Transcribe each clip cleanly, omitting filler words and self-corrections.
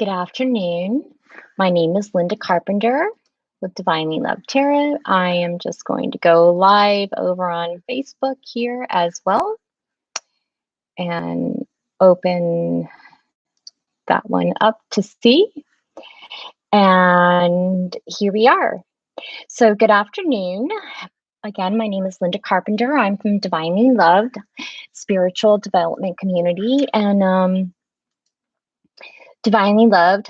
Good afternoon. My name is Linda Carpenter with Divinely Love Tarot. I am just going to go live over on Facebook here as well and open that one up to see. And here we are. So, good afternoon. Again, my name is Linda Carpenter. I'm from Divinely Loved Spiritual Development Community and Divinely Loved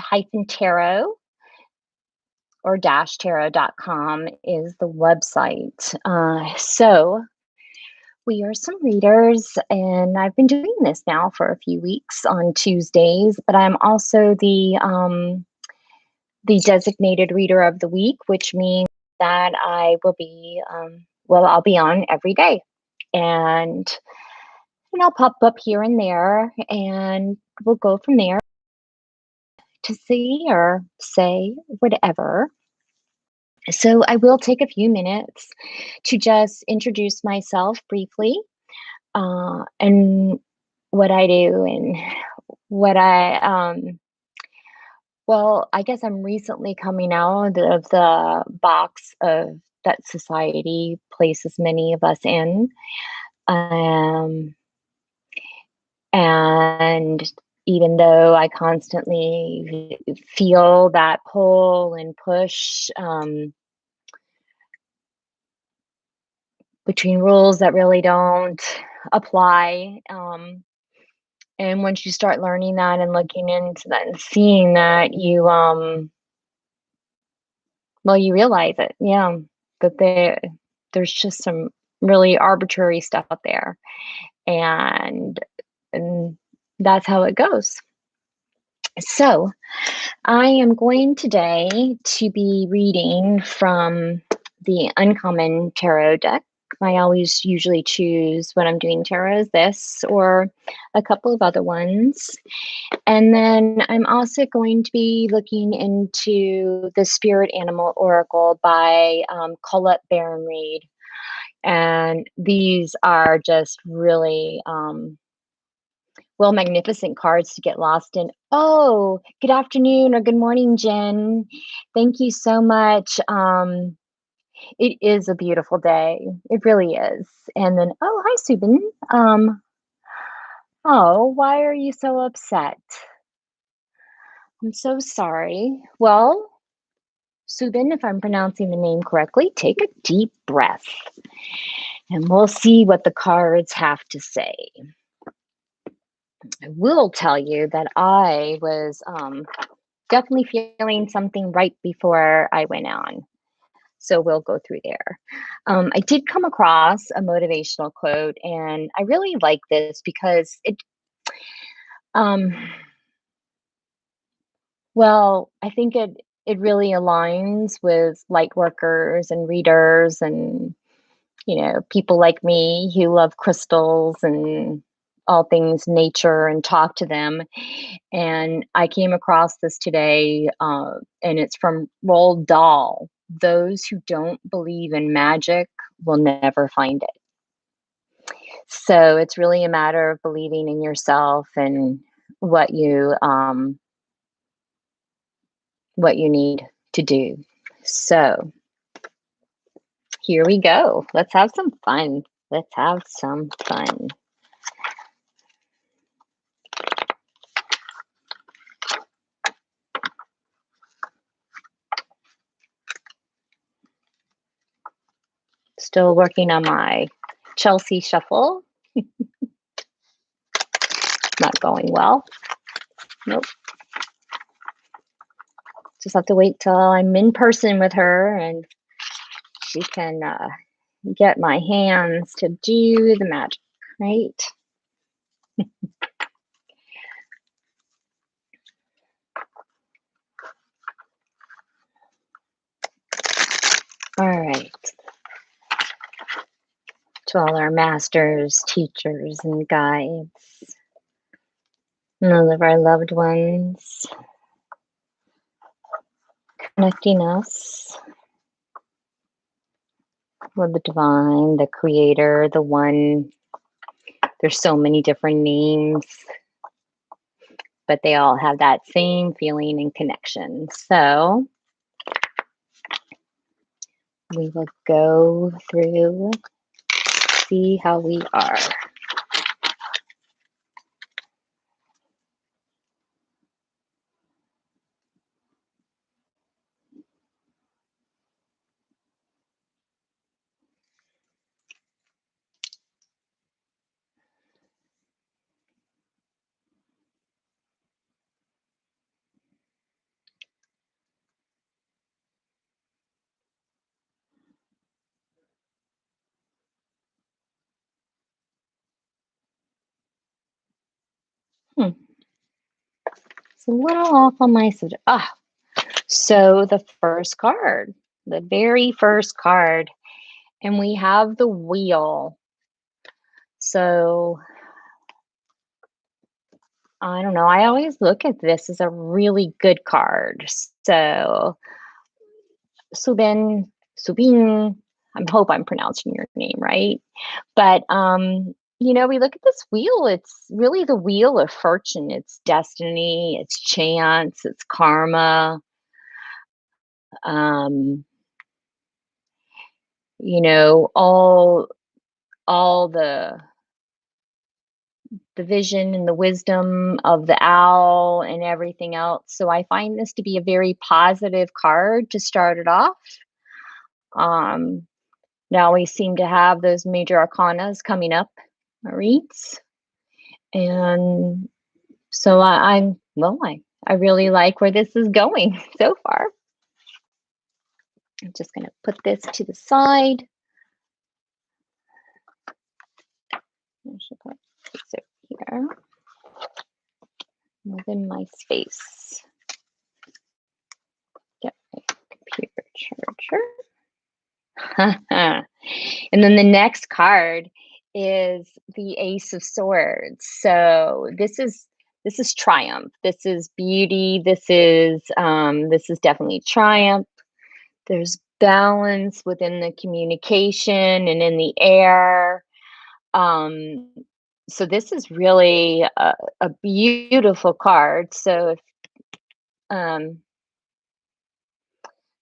Tarot or tarot.com is the website. So we are some readers, and I've been doing this now for a few weeks on Tuesdays, but I'm also the designated reader of the week, which means that I will be I'll be on every day, and I'll pop up here and there, and we'll go from there to see or say whatever. So I will take a few minutes to just introduce myself briefly, and what I do and what I guess I'm recently coming out of the box of that society places many of us in. Um, and even though I constantly feel that pull and push, between rules that really don't apply. And once you start learning that and looking into that and seeing that, you realize it, yeah, that there's just some really arbitrary stuff out there, and and that's how it goes. So, I am going today to be reading from the Uncommon Tarot deck. I always usually choose when I'm doing tarot this or a couple of other ones. And then I'm also going to be looking into the Spirit Animal Oracle by Colette Baron Reid. And these are just really magnificent cards to get lost in. Oh, good afternoon or good morning, Jen. Thank you so much. It is a beautiful day. It really is. And then, oh, hi, Subin. Oh, why are you so upset? I'm so sorry. Well, Subin, if I'm pronouncing the name correctly, take a deep breath and we'll see what the cards have to say. I will tell you that I was definitely feeling something right before I went on. So we'll go through there. I did come across a motivational quote, and I really like this because I think it really aligns with light workers and readers and, people like me who love crystals and all things nature and talk to them. And I came across this today, and it's from Roald Dahl. Those who don't believe in magic will never find it. So it's really a matter of believing in yourself and what you need to do. So here we go. Let's have some fun. Let's have some fun. Still working on my Chelsea shuffle. Not going well. Nope. Just have to wait till I'm in person with her and she can get my hands to do the magic, right? All right. To all our masters, teachers, and guides, and all of our loved ones, connecting us with the divine, the creator, the one. There's so many different names but they all have that same feeling and connection. So we will go through, see how we are. Hmm. It's a little off on my side. So the first card, the very first card, and we have the wheel. So I don't know. I always look at this as a really good card. So Subin, Subin, I hope I'm pronouncing your name right. But we look at this wheel, it's really the wheel of fortune. It's destiny, it's chance, it's karma. Um, all the vision and the wisdom of the owl and everything else. So I find this to be a very positive card to start it off. Um, Now we seem to have those major arcanas coming up, Maurice. And so I really like where this is going so far. I'm just going to put this to the side. I should put this over here within my space. Get my computer charger. And then the next card is the Ace of Swords. So this is triumph. This is beauty. This is definitely triumph. There's balance within the communication and in the air. Um, so this is really a beautiful card. Um,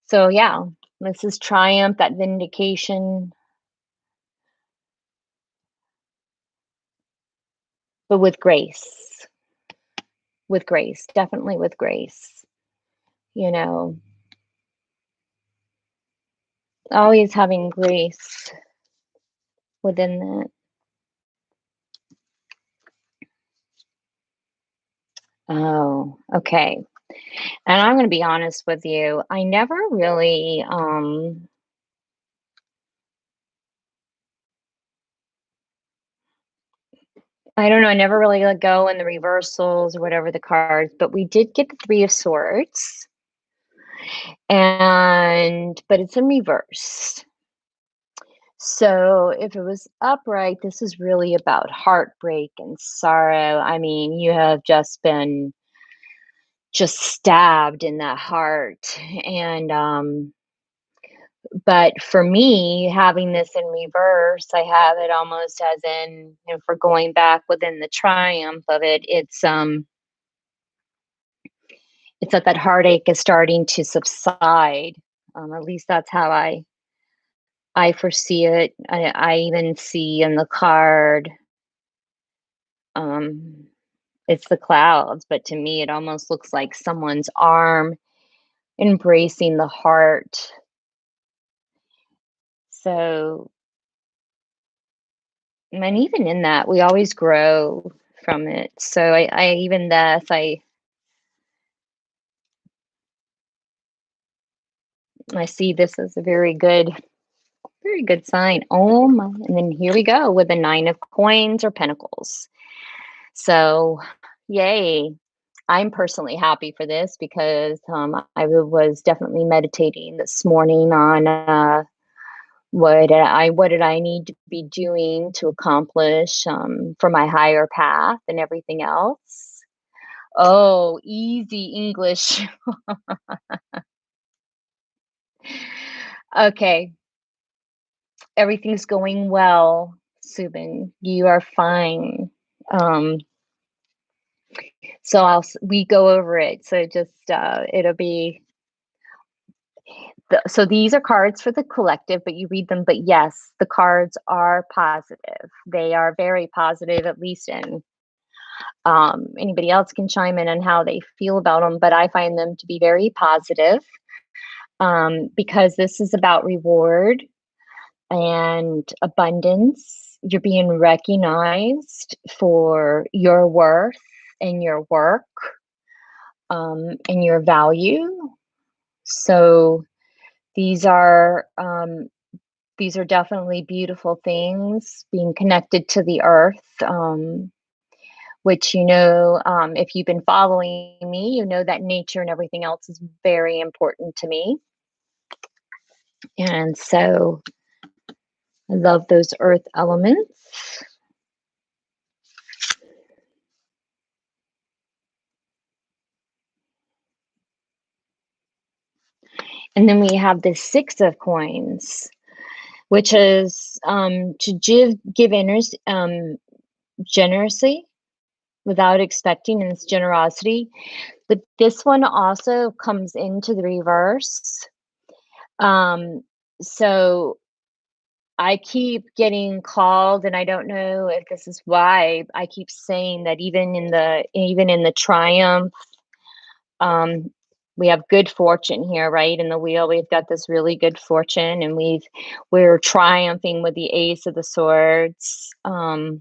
so yeah, this is triumph, that vindication, but with grace. With grace, definitely with grace. You know, always having grace within that. Oh, okay. And I'm going to be honest with you. I never really, I don't know. I never really let go in the reversals or whatever the cards, but we did get the Three of Swords, but it's in reverse. So if it was upright, this is really about heartbreak and sorrow. I mean, you have just stabbed in that heart. And but for me, having this in reverse, I have it almost as in, for going back within the triumph of it, it's that heartache is starting to subside. At least that's how I foresee it. I even see in the card, um, it's the clouds, but to me, it almost looks like someone's arm embracing the heart. So, and even in that, we always grow from it. So I even this, I see this as a very good sign. Oh my! And then here we go with the Nine of Coins or Pentacles. So, yay! I'm personally happy for this because I was definitely meditating this morning on what did I need to be doing to accomplish for my higher path and everything else. Oh, easy English. Okay, everything's going well, Subin. You are fine. Um, So we go over it. So just it'll be so these are cards for the collective, but you read them. But yes, the cards are positive. They are very positive, at least in anybody else can chime in on how they feel about them, but I find them to be very positive because this is about reward and abundance. You're being recognized for your worth and your work and your value. So these are um, these are definitely beautiful things. Being connected to the earth, which if you've been following me, you know that nature and everything else is very important to me, and so I love those earth elements. And then we have the Six of Coins, which is to give generously without expecting, and it's generosity. But this one also comes into the reverse. Um, so I keep getting called, and I don't know if this is why I keep saying that even in the triumph, um, we have good fortune here, right? In the wheel, we've got this really good fortune, and we're triumphing with the Ace of the Swords. And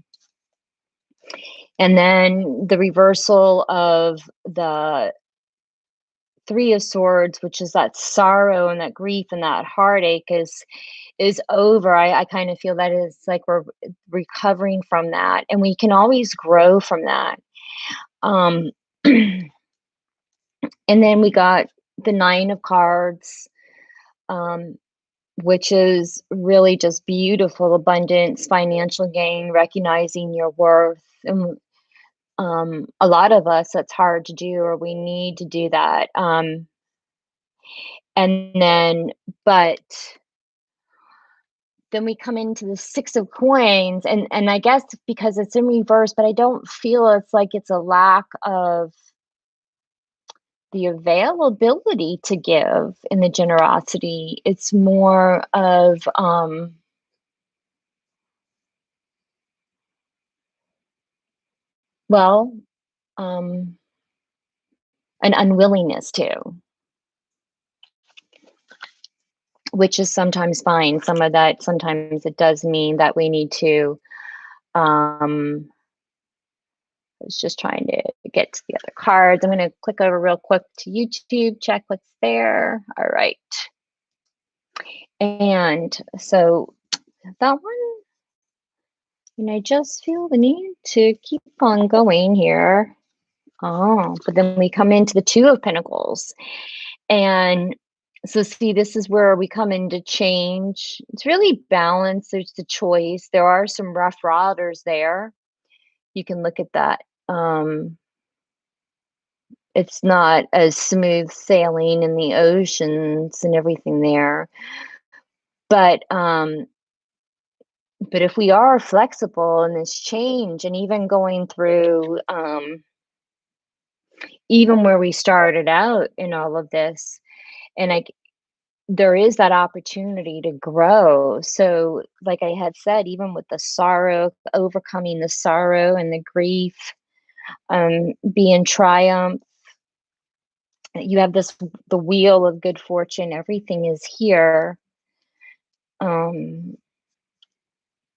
then the reversal of the Three of Swords, which is that sorrow and that grief and that heartache is over. I kind of feel that it's like we're recovering from that, and we can always grow from that. Um, and then we got the Nine of Cards, um, which is really just beautiful abundance, financial gain, recognizing your worth. And a lot of us, that's hard to do, or we need to do that. And then, but then we come into the Six of Coins, and I guess because it's in reverse, but I don't feel it's like it's a lack of the availability to give and the generosity. It's more of well, um an unwillingness to, which is sometimes fine. Some of that, sometimes it does mean that we need to I was just trying to get to the other cards. I'm going to click over real quick to YouTube, check what's there. All right. And so that one, and I just feel the need to keep on going here. Oh, but then we come into the Two of Pentacles. And so, see, this is where we come into change. It's really balanced. There's the choice. There are some rough riders there. You can look at that. It's not as smooth sailing in the oceans and everything there. But if we are flexible in this change, and even going through even where we started out in all of this, and there is that opportunity to grow. So like I had said, even with the sorrow, overcoming the sorrow and the grief, being triumph, you have the wheel of good fortune, everything is here. um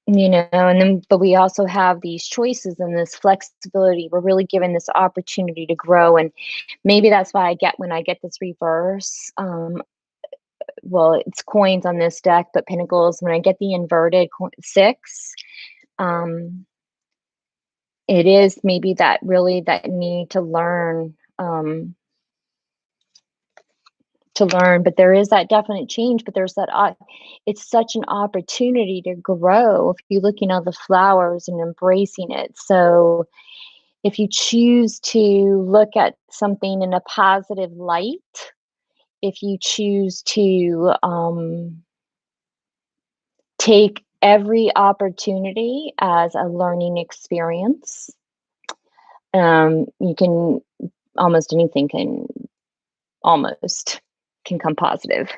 and then, but we also have these choices and this flexibility. We're really given this opportunity to grow, and maybe that's why I get when I get this reverse, well, it's coins on this deck, but pentacles, when I get the inverted six, um it is maybe that really that need to learn. But there is that definite change, but there's that it's such an opportunity to grow if you're looking at the flowers and embracing it. So if you choose to look at something in a positive light, if you choose to take every opportunity as a learning experience, You can almost anything can almost can come positive.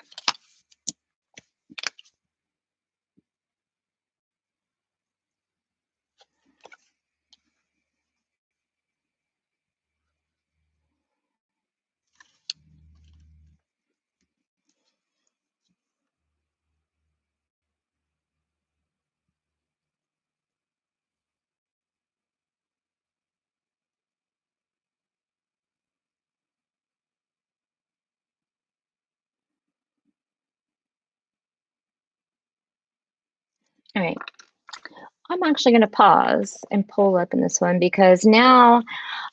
All right. I'm actually going to pause and pull up in this one because now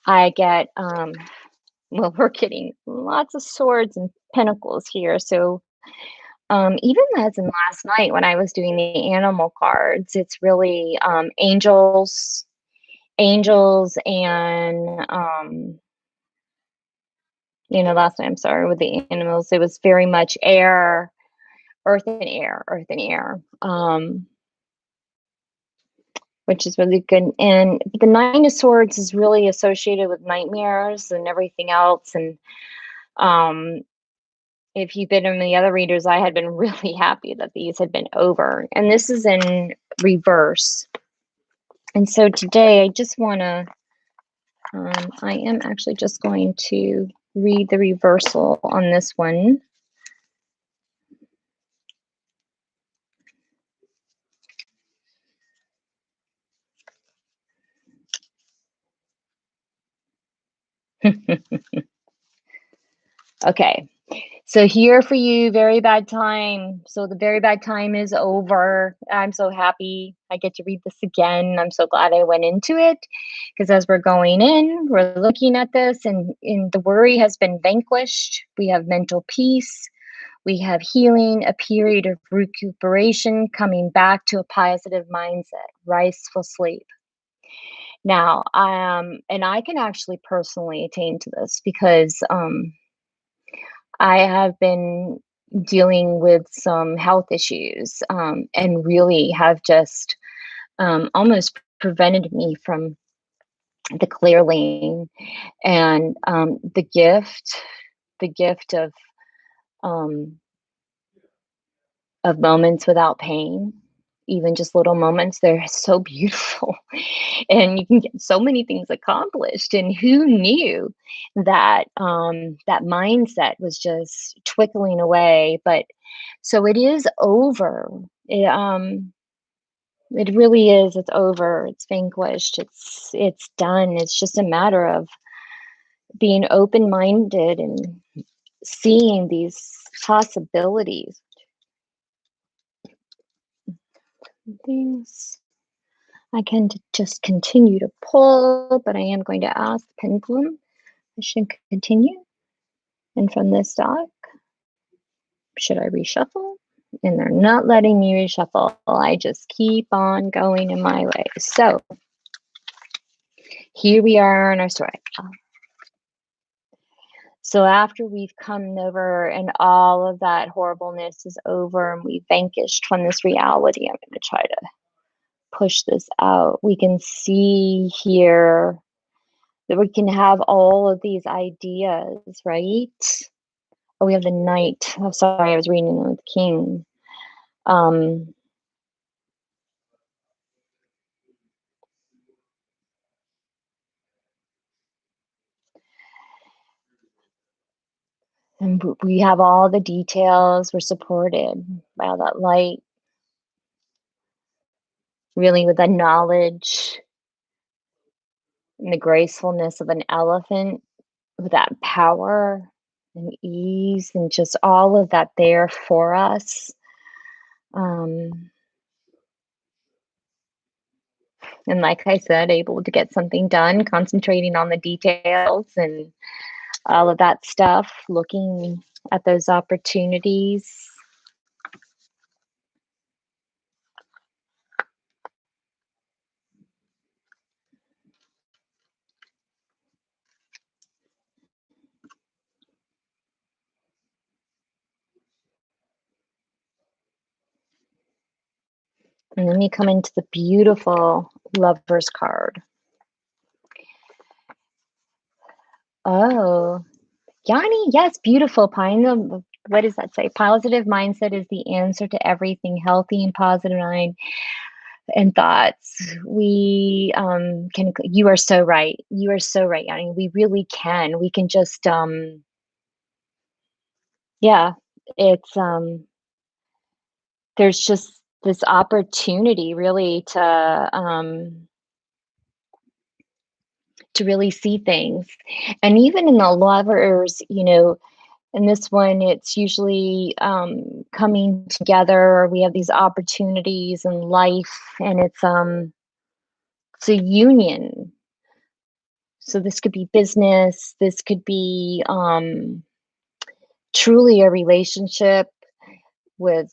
I get, well, we're getting lots of swords and pentacles here. So, even as in last night when I was doing the animal cards, it's really angels, and last night, I'm sorry, with the animals, it was very much air, earth and air, earth and air. Which is really good. And the Nine of Swords is really associated with nightmares and everything else. And um, if you've been in the other readers, I had been really happy that these had been over. And this is in reverse. And so today I just want to, I am actually just going to read the reversal on this one. Okay. So here for you, very bad time. So the very bad time is over. I'm so happy I get to read this again. I'm so glad I went into it because as we're going in, we're looking at this and the worry has been vanquished. We have mental peace. We have healing, a period of recuperation, coming back to a positive mindset, restful sleep. Now, and I can actually personally attain to this because I have been dealing with some health issues, and really have just almost prevented me from the clearling and the gift um, of moments without pain. Even just little moments, they're so beautiful, and you can get so many things accomplished. And who knew that that mindset was just twiddling away? But so it is over. It really is. It's over. It's vanquished. It's done. It's just a matter of being open-minded and seeing these possibilities. Things I can just continue to pull, but I am going to ask the pendulum. I should continue. And from this deck, should I reshuffle? And they're not letting me reshuffle. I just keep on going in my way. So here we are in our story. So after we've come over and all of that horribleness is over and we've vanquished from this reality, I'm going to try to push this out. We can see here that we can have all of these ideas, right? Oh, we have the Knight. Oh, sorry, I was reading with the King. And we have all the details. We're supported by all that light, really with the knowledge and the gracefulness of an elephant, with that power and ease and just all of that there for us. And like I said, able to get something done, concentrating on the details and all of that stuff, looking at those opportunities. And then you come into the beautiful Lover's card. Oh, Yanni, yes, beautiful. What does that say? Positive mindset is the answer to everything. Healthy and positive mind and thoughts. We can. You are so right. You are so right, Yanni. We really can. We can just yeah. It's there's just this opportunity really to really see things. And even in the lovers, in this one, it's usually coming together. We have these opportunities in life, and it's a union. So this could be business. This could be truly a relationship with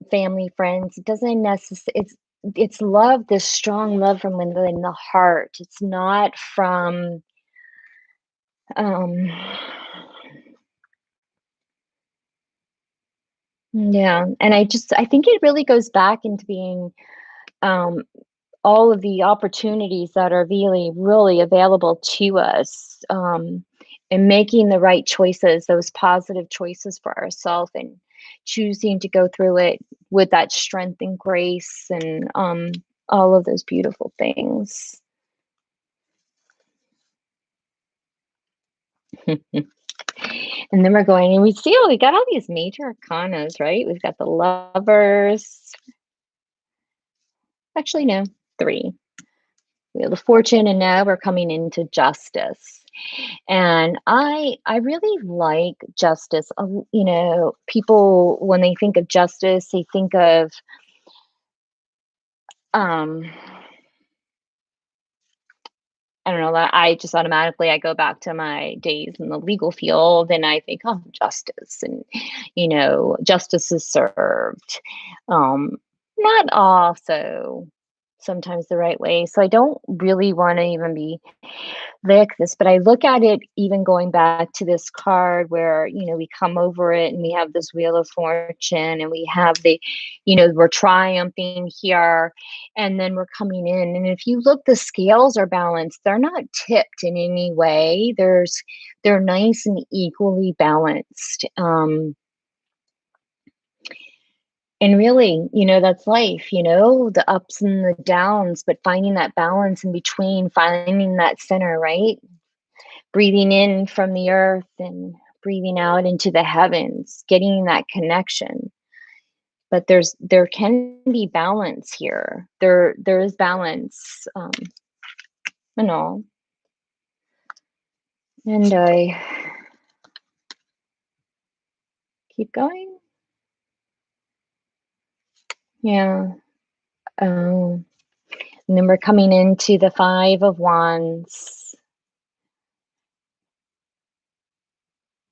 family, friends. It doesn't necessarily. It's love. This strong love from within the heart. It's not from um, yeah. And I think it really goes back into being um, all of the opportunities that are really, really available to us, and making the right choices, those positive choices for ourselves, and choosing to go through it with that strength and grace, and all of those beautiful things. And then we're going, and we got all these major arcanas, right? We've got the lovers. Actually, no, three. We have the fortune, and now we're coming into justice. And I really like justice. People, when they think of justice, they think of um I don't know, I just automatically I go back to my days in the legal field, and I think, oh, justice, and justice is served. Um Not also sometimes the right way. So I don't really want to even be like this, but I look at it even going back to this card where, we come over it and we have this wheel of fortune, and we have we're triumphing here, and then we're coming in. And if you look, the scales are balanced. They're not tipped in any way. They're nice and equally balanced. And really, that's life, the ups and the downs, but finding that balance in between, finding that center, right? Breathing in from the earth and breathing out into the heavens, getting that connection. But there can be balance here. There is balance, and all. And I keep going. Yeah. Um, and then we're coming into the Five of Wands,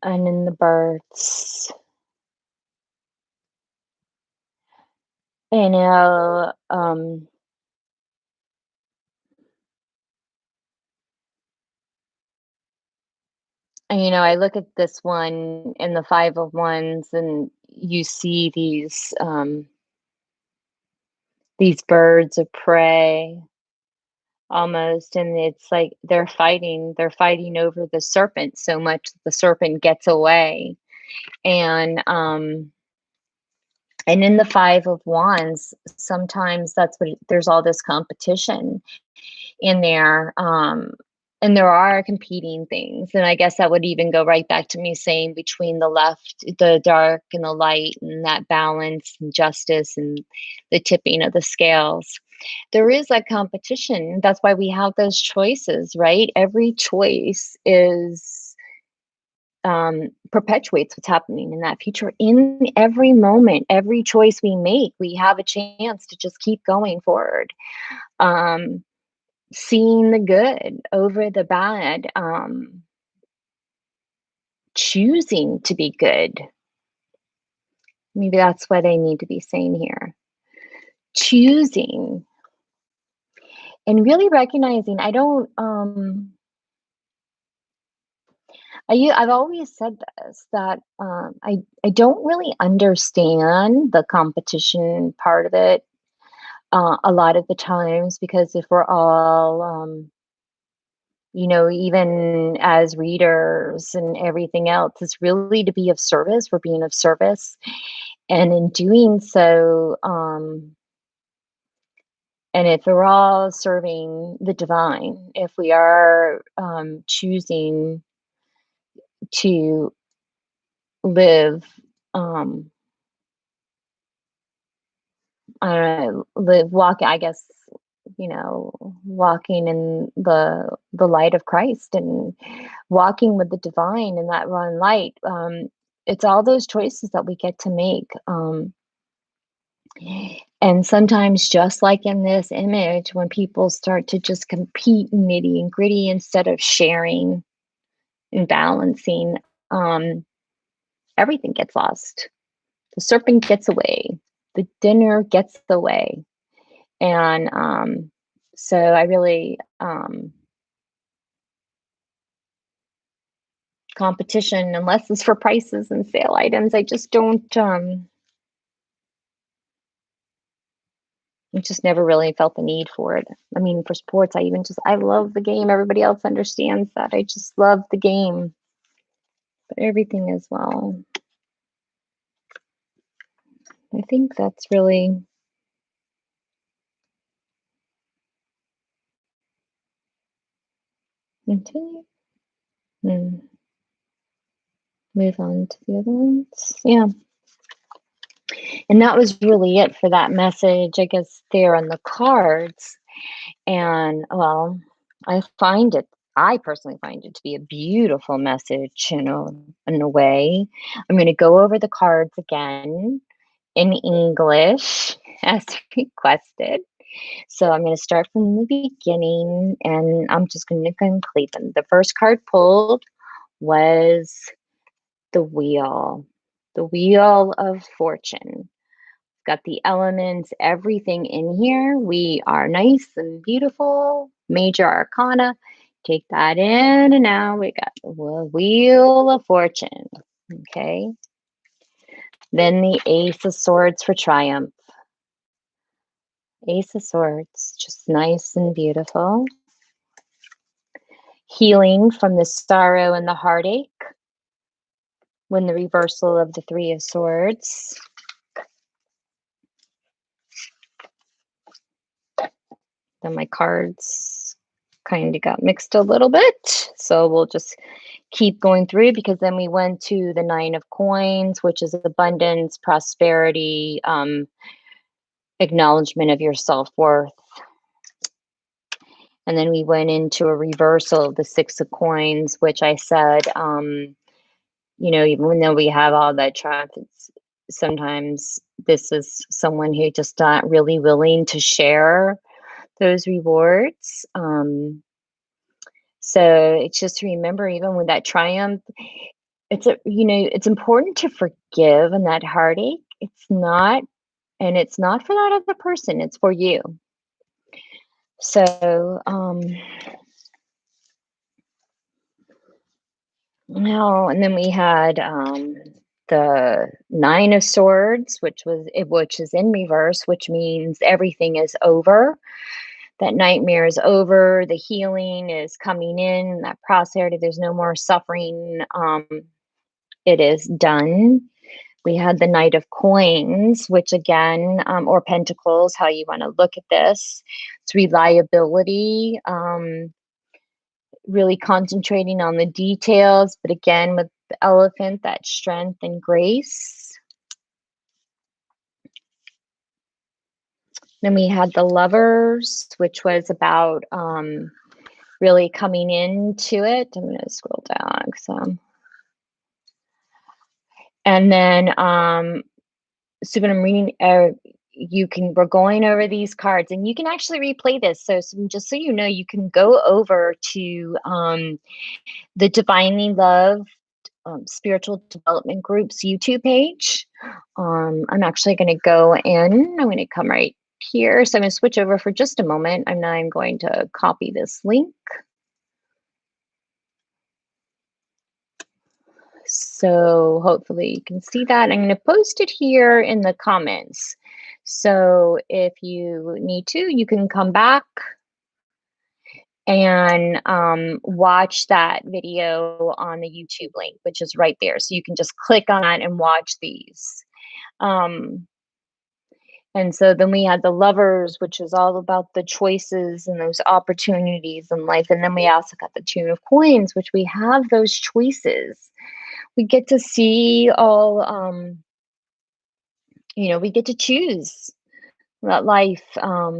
and in the births. And I look at this one in the Five of Wands, and you see these birds of prey almost, and it's like they're fighting over the serpent so much that the serpent gets away. And in the Five of Wands, sometimes there's all this competition in there. And there are competing things. And I guess that would even go right back to me saying between the dark and the light, and that balance and justice and the tipping of the scales. There is that competition. That's why we have those choices, right? Every choice perpetuates what's happening in that future. In every moment, every choice we make, we have a chance to just keep going forward. Um, Seeing the good over the bad, choosing to be good. Maybe that's what I need to be saying here. Choosing, and really recognizing I don't I've always said this, that I don't really understand the competition part of it a lot of the times, because if we're all even as readers and everything else, is really to be of service. We're being of service. And in doing so, and if we're all serving the divine, if we are choosing to live, um, walk, I guess, walking in the light of Christ and walking with the divine in that one light. It's all those choices that we get to make. And sometimes, just like in this image, when people start to just compete in nitty and gritty instead of sharing and balancing, um, everything gets lost. The serpent gets away, the dinner gets away. And so I really, competition, unless it's for prices and sale items, I just don't, I just never really felt the need for it. I mean, for sports, I love the game. Everybody else understands that. I just love the game, but everything as well. I think that's really, continue. Hmm. Move on to the other ones. Yeah. And that was really it for that message, I guess, there on the cards. And well, I personally find it to be a beautiful message, in a way. I'm going to go over the cards again in English as requested. So I'm going to start from the beginning and I'm just going to complete them. The first card pulled was the wheel of fortune. Got the elements, everything in here. We are nice and beautiful. Major arcana. Take that in, and now we got the wheel of fortune. Okay. Then the ace of swords for triumph. Ace of swords, just nice and beautiful. Healing from the sorrow and the heartache. When the reversal of the three of swords. Then my cards kind of got mixed a little bit. So we'll just keep going through, because then we went to the nine of coins, which is abundance, prosperity, acknowledgement of your self-worth. And then we went into a reversal of the six of coins, which I said, even though we have all that trust, sometimes this is someone who just not really willing to share those rewards. So it's just to remember, even with that triumph, it's important to forgive and that heartache. It's not for that other person, it's for you. So now, and then we had the nine of swords, which is in reverse, which means everything is over. That nightmare is over, the healing is coming in, that prosperity, there's no more suffering. It is done. We had the Knight of Coins, which again, or Pentacles, how you want to look at this. It's reliability, really concentrating on the details, but again, with the Elephant, that strength and grace. Then we had the Lovers, which was about really coming into it. I'm going to scroll down. And then, so when I'm reading, we're going over these cards, and you can actually replay this. So just so you know, you can go over to the Divinely Loved Spiritual Development Group's YouTube page. I'm actually going to go in. I'm going to come right here. So I'm going to switch over for just a moment. I'm going to copy this link. So hopefully you can see that. I'm going to post it here in the comments. So if you need to, you can come back and watch that video on the YouTube link, which is right there. So you can just click on it and watch these. Um, and so then we had the lovers, which is all about the choices and those opportunities in life. And then we also got the Tune of Coins, which we have those choices. We get to see all, we get to choose that life.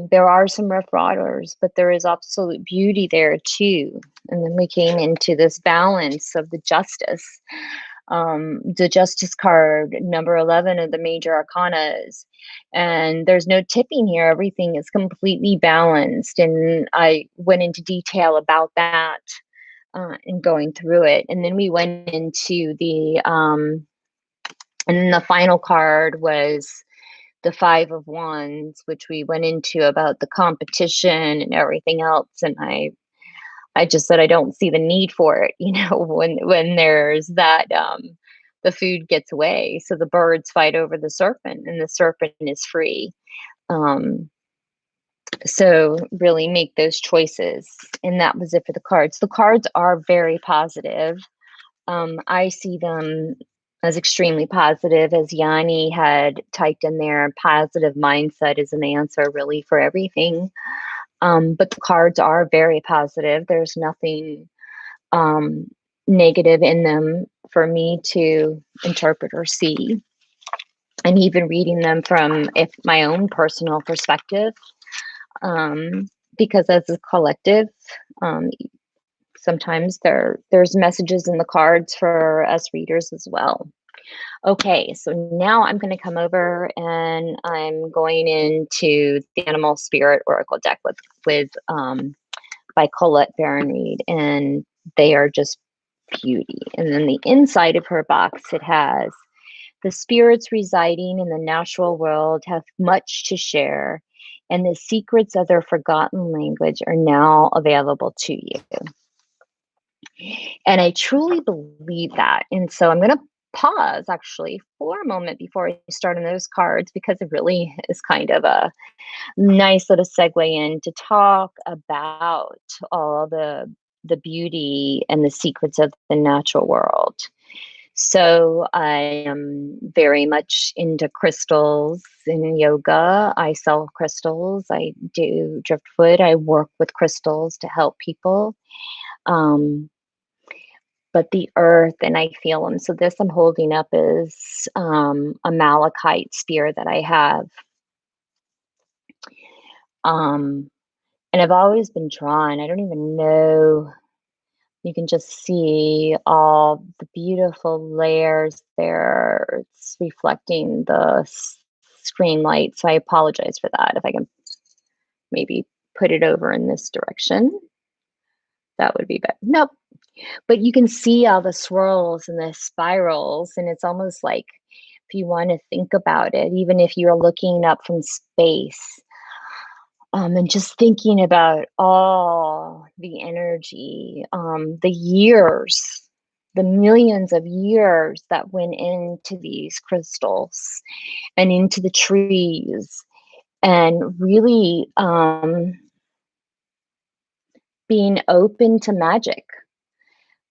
There are some rough waters, but there is absolute beauty there too. And then we came into this balance of the justice card, number 11 of the major arcanas. And there's no tipping here. Everything is completely balanced. And I went into detail about that in going through it. And then we went into and then the final card was the 5 of Wands, which we went into about the competition and everything else. And I just said I don't see the need for it, when there's that the food gets away. So the birds fight over the serpent and the serpent is free. So really make those choices. And that was it for the cards. The cards are very positive. I see them as extremely positive, as Yanni had typed in there. Positive mindset is an answer really for everything. But the cards are very positive. There's nothing negative in them for me to interpret or see. And even reading them from my own personal perspective, because as a collective, sometimes there's messages in the cards for us readers as well. Okay, so now I'm going to come over and I'm going into the Animal Spirit Oracle deck with by Colette Baron-Reid, and they are just beauty. And then the inside of her box, it has the spirits residing in the natural world have much to share, and the secrets of their forgotten language are now available to you. And I truly believe that. And so I'm going to pause actually for a moment before I start on those cards, because it really is kind of a nice little segue in to talk about all the beauty and the secrets of the natural world. So I am very much into crystals in yoga. I sell crystals. I do driftwood. I work with crystals to help people. But the earth, and I feel them. So this I'm holding up is a malachite spear that I have. And I've always been drawn. I don't even know. You can just see all the beautiful layers there. It's reflecting the screen light. So I apologize for that. If I can maybe put it over in this direction, that would be better. Nope. But you can see all the swirls and the spirals. And it's almost like, if you want to think about it, even if you're looking up from space, and just thinking about all the energy, the years, the millions of years that went into these crystals and into the trees, and really being open to magic.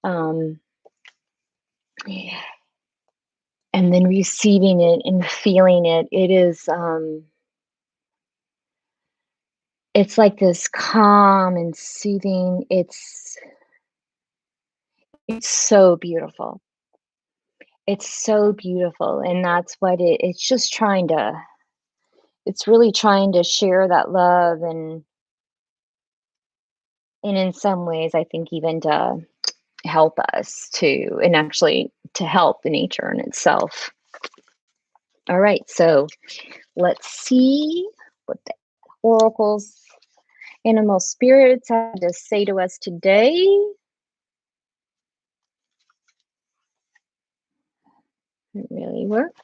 And then receiving it and feeling it. It is, it's like this calm and soothing. It's so beautiful. It's so beautiful. And that's what it's just it's really trying to share that love, and in some ways, I think even to help us and actually to help the nature in itself. All right. So let's see what the oracles, animal spirits have to say to us today. Didn't really work.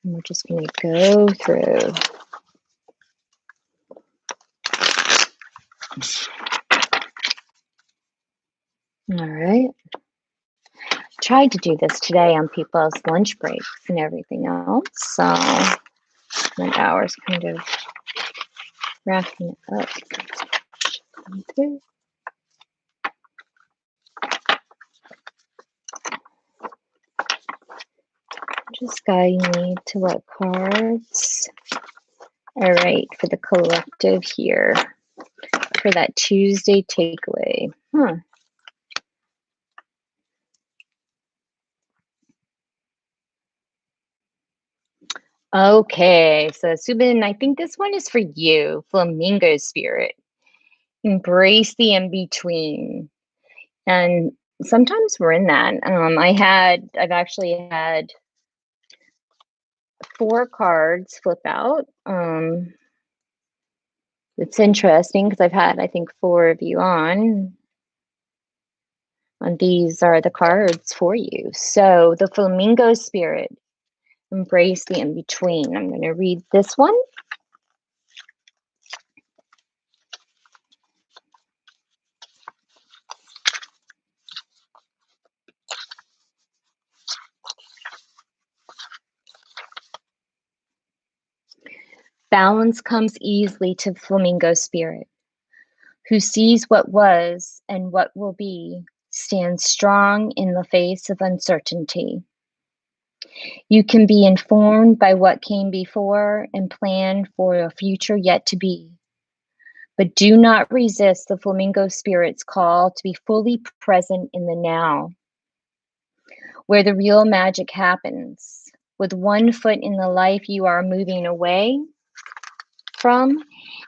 And we're just going to go through. All right. Tried to do this today on people's lunch breaks and everything else. So my hour's kind of wrapping it up. through. Just guiding me to what cards. All right, for the collective here, for that Tuesday takeaway. Okay, so Subin, I think this one is for you, Flamingo Spirit. Embrace the in-between. And sometimes we're in that. I've actually had 4 cards flip out. It's interesting because I've had, I think, 4 of you on. And these are the cards for you. So the Flamingo Spirit, embrace the in-between. I'm going to read this one. Balance comes easily to the Flamingo Spirit, who sees what was and what will be, stands strong in the face of uncertainty. You can be informed by what came before and plan for a future yet to be. But do not resist the Flamingo Spirit's call to be fully present in the now, where the real magic happens, with one foot in the life you are moving away from,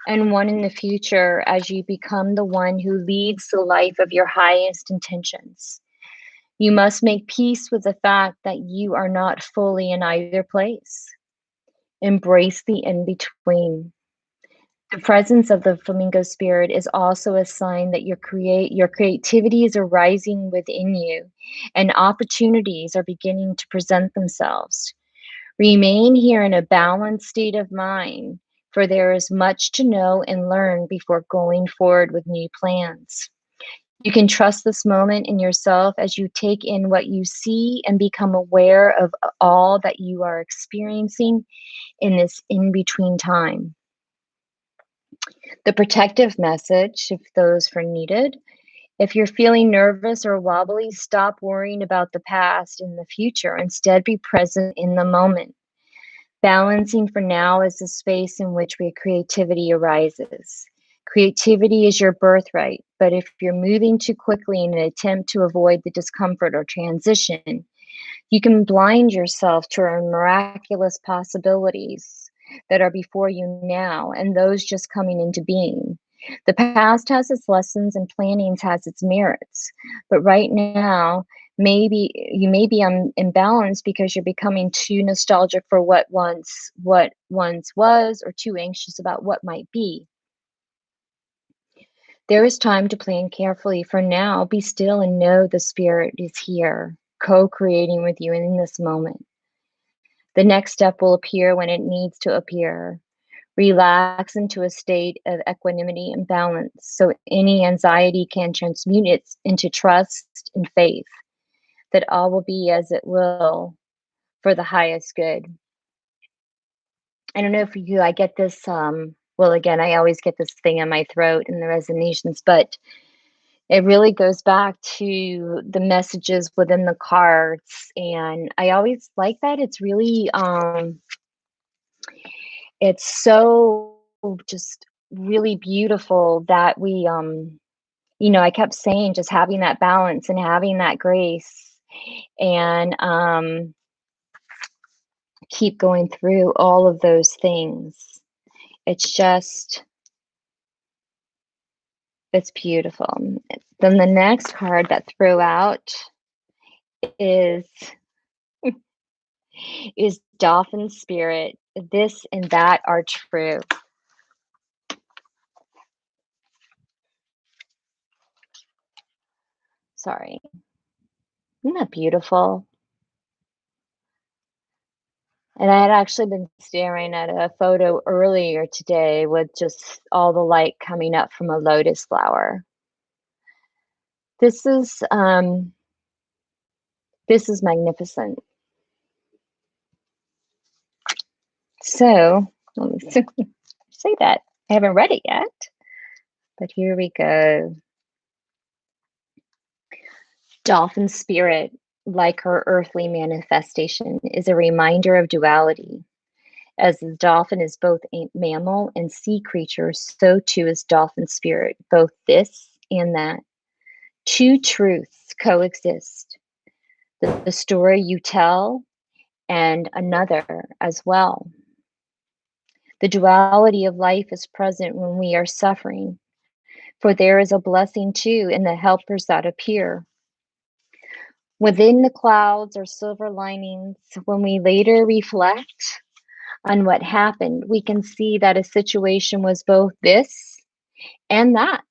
and one in the future as you become the one who leads the life of your highest intentions. You must make peace with the fact that you are not fully in either place. Embrace the in-between. The presence of the Flamingo Spirit is also a sign that your creativity is arising within you and opportunities are beginning to present themselves. Remain here in a balanced state of mind, for there is much to know and learn before going forward with new plans. You can trust this moment in yourself as you take in what you see and become aware of all that you are experiencing in this in-between time. The protective message, if those are needed. If you're feeling nervous or wobbly, stop worrying about the past and the future. Instead, be present in the moment. Balancing for now is the space in which creativity arises. Creativity is your birthright, but if you're moving too quickly in an attempt to avoid the discomfort or transition, you can blind yourself to miraculous possibilities that are before you now and those just coming into being. The past has its lessons and plannings has its merits, but right now, maybe you may be imbalanced because you're becoming too nostalgic for what once was, or too anxious about what might be. There is time to plan carefully. For now, be still and know the Spirit is here, co-creating with you in this moment. The next step will appear when it needs to appear. Relax into a state of equanimity and balance so any anxiety can transmute it into trust and faith that all will be as it will for the highest good. I don't know for you, I get this, well, again, I always get this thing in my throat in the resonations, but it really goes back to the messages within the cards. And I always like that. It's really, it's so just really beautiful that we, I kept saying just having that balance and having that grace and keep going through all of those things. It's just, it's beautiful. Then the next card that threw out is Dolphin Spirit. This and that are true. Sorry. Isn't that beautiful? And I had actually been staring at a photo earlier today with just all the light coming up from a lotus flower. This is magnificent. So let me say that. I haven't read it yet, But here we go. Dolphin spirit, like her earthly manifestation, is a reminder of duality. As the dolphin is both a mammal and sea creature, so too is dolphin spirit, both this and that. Two truths coexist, the story you tell and another as well. The duality of life is present when we are suffering, for there is a blessing too in the helpers that appear. Within the clouds are silver linings. When we later reflect on what happened, we can see that a situation was both this and that,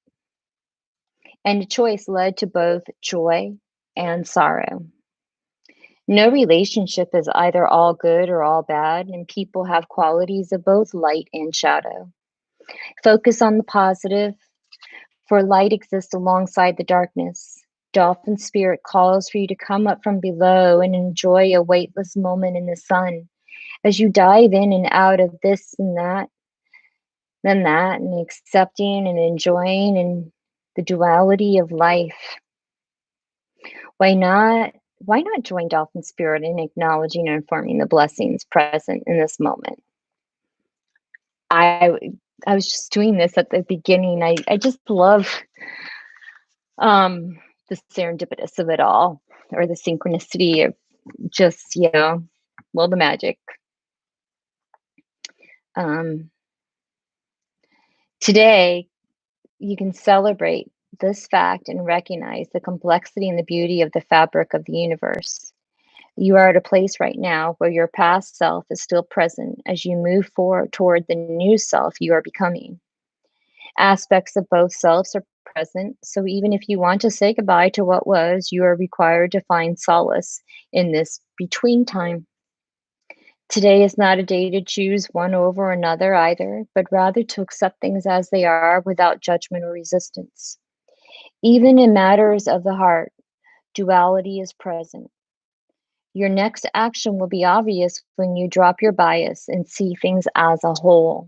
and a choice led to both joy and sorrow. No relationship is either all good or all bad, and people have qualities of both light and shadow. Focus on the positive, for light exists alongside the darkness. Dolphin spirit calls for you to come up from below and enjoy a weightless moment in the sun as you dive in and out of this and that, then that, and accepting and enjoying and the duality of life. Why not? Why not join Dolphin Spirit in acknowledging and informing the blessings present in this moment? I I was just doing this at the beginning. I just love the serendipitous of it all, or the synchronicity of just, well, the magic. Um, Today, you can celebrate this fact and recognize the complexity and the beauty of the fabric of the universe. You are at a place right now where your past self is still present as you move forward toward the new self you are becoming. Aspects of both selves are present, so even if you want to say goodbye to what was, you are required to find solace in this between time. Today is not a day to choose one over another either, but rather to accept things as they are without judgment or resistance. Even in matters of the heart, duality is present. Your next action will be obvious when you drop your bias and see things as a whole.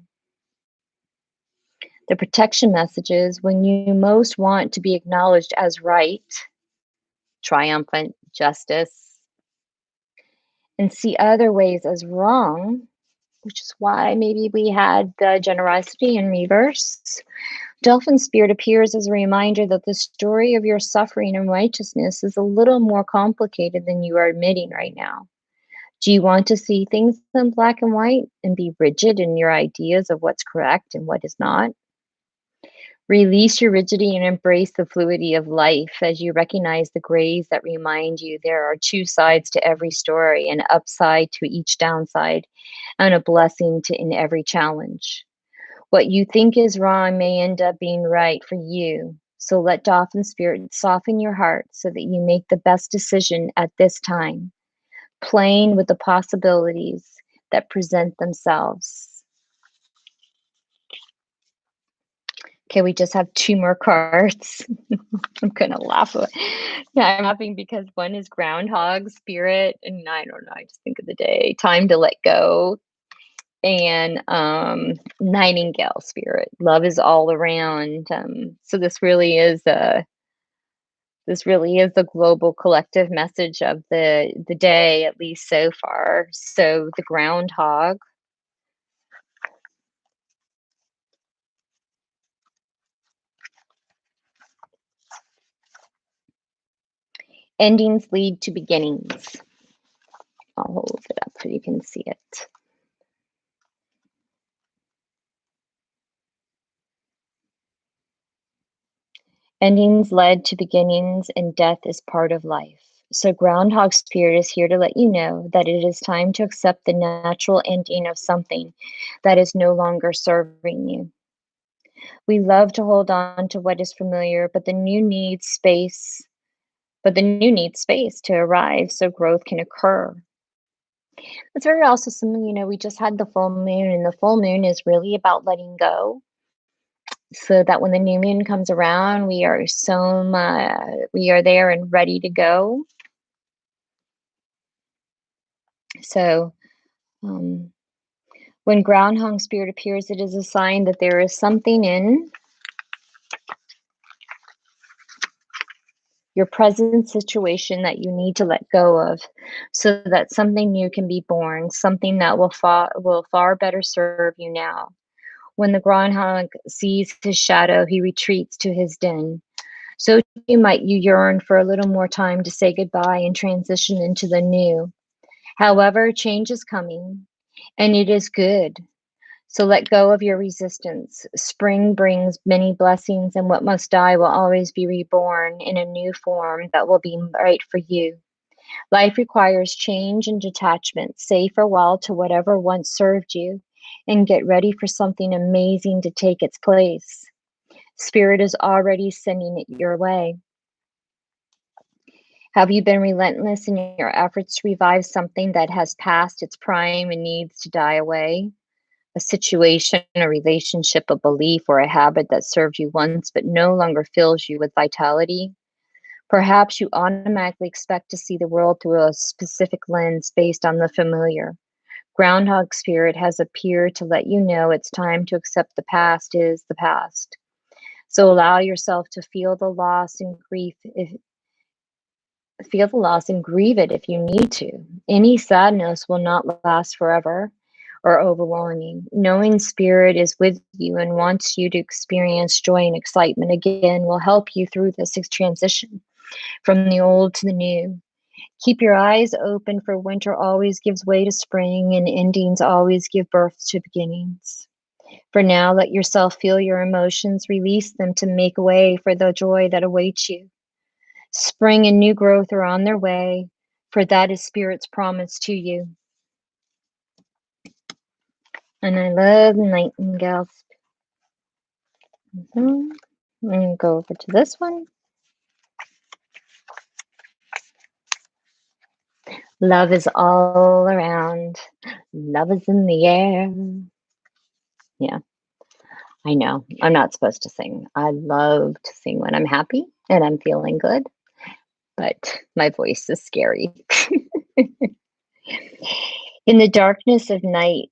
The protection messages when you most want to be acknowledged as right, triumphant, justice, and see other ways as wrong, which is why maybe we had the generosity in reverse. Dolphin Spirit appears as a reminder that the story of your suffering and righteousness is a little more complicated than you are admitting right now. Do you want to see things in black and white and be rigid in your ideas of what's correct and what is not? Release your rigidity and embrace the fluidity of life as you recognize the grays that remind you there are two sides to every story, an upside to each downside, and a blessing to in every challenge. What you think is wrong may end up being right for you. So let Dolphin Spirit soften your heart so that you make the best decision at this time, playing with the possibilities that present themselves. Okay, we just have two more cards. I'm gonna laugh. Yeah, I'm laughing because one is Groundhog Spirit, and I don't know, I just think of the day, time to let go, and Nightingale Spirit, love is all around. So this really is the global collective message of the day, at least so far. So the groundhog, endings lead to beginnings. I'll hold it up so you can see it. Endings led to beginnings, and death is part of life. So, Groundhog Spirit is here to let you know that it is time to accept the natural ending of something that is no longer serving you. We love to hold on to what is familiar, but the new needs space. But the new needs space to arrive so growth can occur. It's very also something, we just had the full moon, and the full moon is really about letting go so that when the new moon comes around, we are there and ready to go. So, um, when groundhog spirit appears, it is a sign that there is something in your present situation that you need to let go of so that something new can be born, something that will far better serve you now. When the groundhog sees his shadow, he retreats to his den. So too might you yearn for a little more time to say goodbye and transition into the new. However, change is coming, and it is good. So let go of your resistance. Spring brings many blessings, and what must die will always be reborn in a new form that will be right for you. Life requires change and detachment. Say farewell to whatever once served you and get ready for something amazing to take its place. Spirit is already sending it your way. Have you been relentless in your efforts to revive something that has passed its prime and needs to die away? A situation, a relationship, a belief, or a habit that served you once but no longer fills you with vitality? Perhaps you automatically expect to see the world through a specific lens based on the familiar. Groundhog Spirit has appeared to let you know it's time to accept the past is the past. So allow yourself to feel the loss and grieve it if you need to. Any sadness will not last forever or overwhelming. Knowing Spirit is with you and wants you to experience joy and excitement again will help you through this transition from the old to the new. Keep your eyes open, for winter always gives way to spring and endings always give birth to beginnings. For now, let yourself feel your emotions, release them to make way for the joy that awaits you. Spring and new growth are on their way, for that is Spirit's promise to you. And I love nightingales. I'm going to go over to this one. Love is all around. Love is in the air. Yeah, I know. I'm not supposed to sing. I love to sing when I'm happy and I'm feeling good, but my voice is scary. In the darkness of night,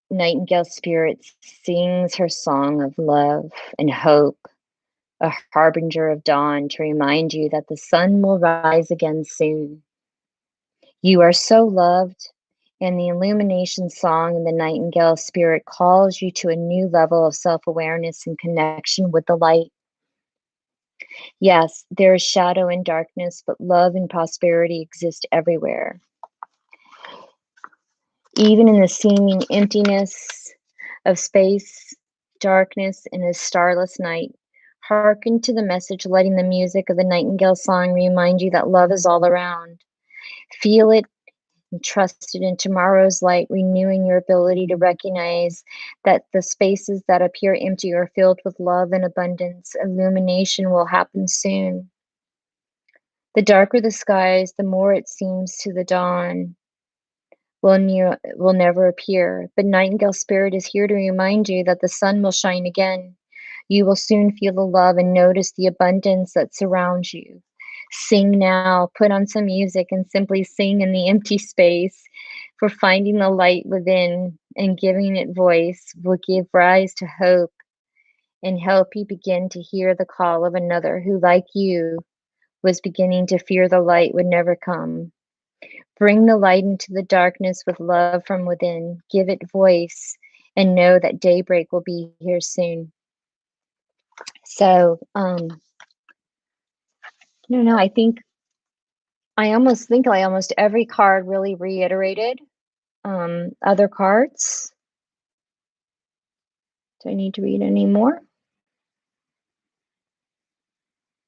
Nightingale Spirit sings her song of love and hope, a harbinger of dawn to remind you that the sun will rise again soon. You are so loved, and the illumination song in the Nightingale Spirit calls you to a new level of self awareness and connection with the light. Yes, there is shadow and darkness, but love and prosperity exist everywhere. Even in the seeming emptiness of space, darkness, and a starless night, hearken to the message, letting the music of the nightingale song remind you that love is all around. Feel it and trust it in tomorrow's light, renewing your ability to recognize that the spaces that appear empty are filled with love and abundance. Illumination will happen soon. The darker the skies, the more it seems to the dawn will never appear. But Nightingale Spirit is here to remind you that the sun will shine again. You will soon feel the love and notice the abundance that surrounds you. Sing now, put on some music, and simply sing in the empty space, for finding the light within and giving it voice will give rise to hope and help you begin to hear the call of another who, like you, was beginning to fear the light would never come. Bring the light into the darkness with love from within. Give it voice and know that daybreak will be here soon. So, I don't know. I almost think like almost every card really reiterated other cards. Do I need to read any more?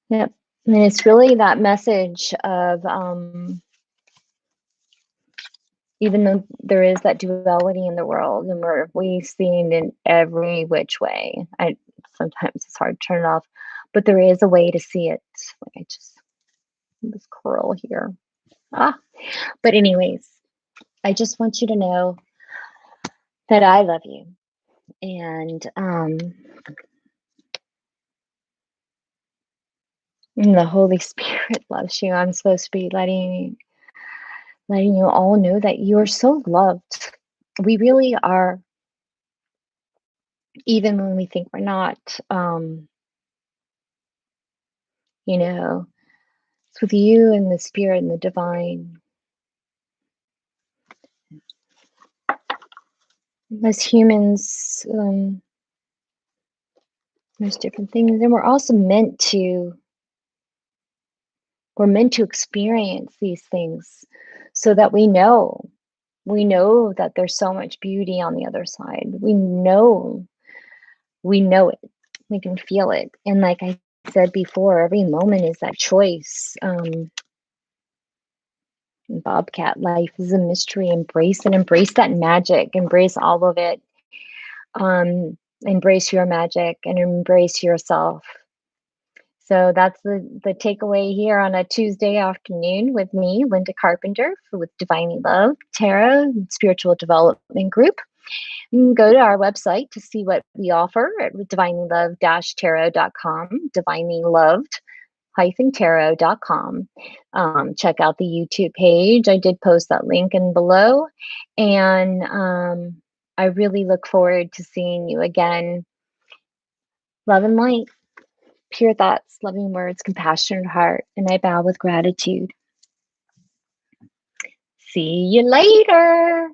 Yep. And it's really that message of even though there is that duality in the world and we've seen in every which way. Sometimes it's hard to turn it off, but there is a way to see it. Like I just this curl here. But anyways, I just want you to know that I love you. And the Holy Spirit loves you. I'm supposed to be letting you all know that you're so loved. We really are, even when we think we're not. You know, It's with you and the spirit and the divine. As humans, there's different things, and we're meant to experience these things so that we know that there's so much beauty on the other side. We know it. We can feel it. And like I said before, every moment is that choice. Bobcat, life is a mystery. Embrace it. Embrace that magic. Embrace all of it. Embrace your magic and embrace yourself. So that's the takeaway here on a Tuesday afternoon with me, Linda Carpenter, with Divinely Love Tarot Spiritual Development Group. You can go to our website to see what we offer at divinelylove-tarot.com, divinelyloved-tarot.com. Check out the YouTube page. I did post that link in below. And I really look forward to seeing you again. Love and light. Pure thoughts, loving words, compassionate heart, and I bow with gratitude. See you later.